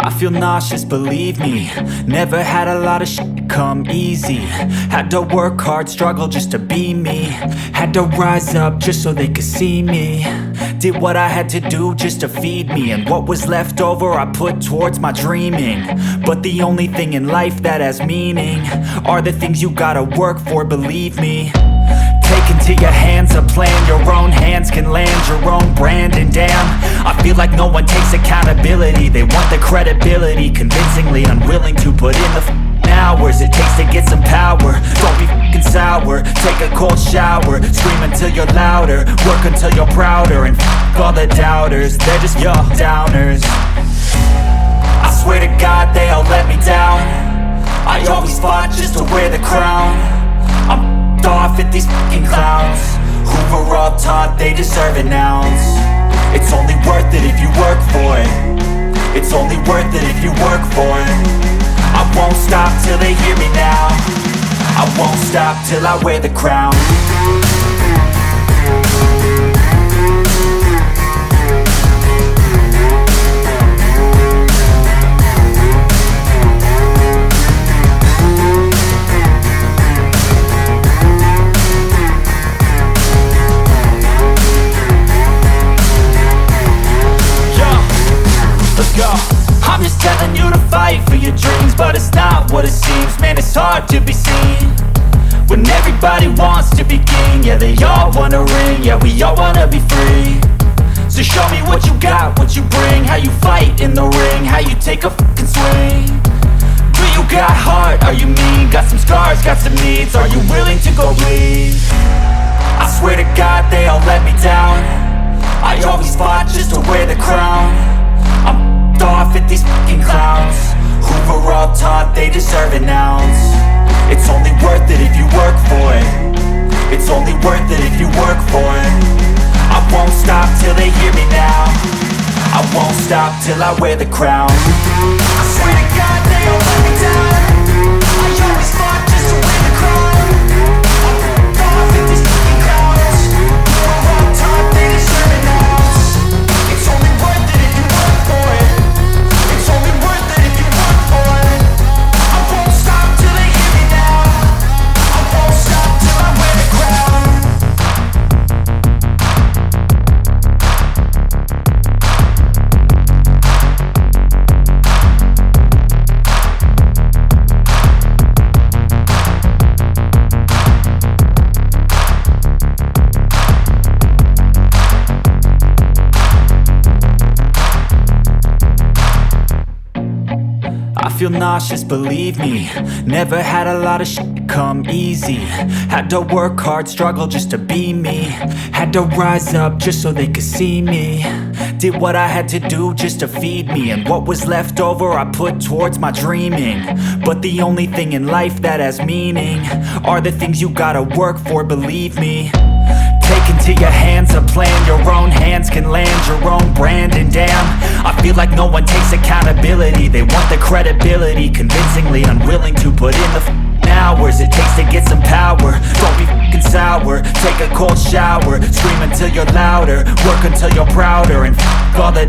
I feel nauseous, believe me. Never had a lot of shit come easy. Had to work hard, struggle just to be me. Had to rise up just so they could see me. Did what I had to do just to feed me. And what was left over I put towards my dreaming. But the only thing in life that has meaning are the things you gotta work for, believe me. Take into your hands a plan. Your own hands can land your own brand. And damn, I feel like no one takes accountability. They want the credibility, convincingly unwilling to put in the hours it takes to get some power. Don't be f***ing sour. Take a cold shower. Scream until you're louder. Work until you're prouder. And f*** all the doubters, they're just your downers. I swear to God they all let me down. I always fought just to wear the crown. I'm off at these fucking clowns who were all taught they deserve an ounce. It's only worth it if you work for it. It's only worth it if you work for it. I won't stop till they hear me now. I won't stop till I wear the crown. I'm just telling you to fight for your dreams, but it's not what it seems. Man, it's hard to be seen when everybody wants to be king. Yeah, they all wanna ring, yeah, we all wanna be free. So show me what you got, what you bring, how you fight in the ring, how you take a fucking swing. Do you got heart, are you mean? Got some scars, got some needs, are you willing to go bleed? I swear to God they all let me down. I always fought just to wear the crown. I'm off at these fucking clowns who were all taught they deserve an ounce. It's only worth it if you work for it. It's only worth it if you work for it. I won't stop till they hear me now. I won't stop till I wear the crown. I swear to God they all let me down. I always fought just to wear the crown. I'm off at these fucking clowns who were all taught they deserve an ounce. It's only worth it if you work for it. It's only worth it if you work for it. I won't stop till they hear me now. I won't stop till I wear the crown. I feel nauseous, believe me. Never had a lot of shit come easy. Had to work hard, struggle just to be me. Had to rise up just so they could see me. Did what I had to do just to feed me. And what was left over I put towards my dreaming. But the only thing in life that has meaning are the things you gotta work for, believe me. Take into your hands a plan. Your own hands can land your own brand. And damn, I feel like no one takes accountability. They want the credibility, convincingly unwilling to put in the hours it takes to get some power. Don't be f***ing sour. Take a cold shower. Scream until you're louder. Work until you're prouder. And f*** all the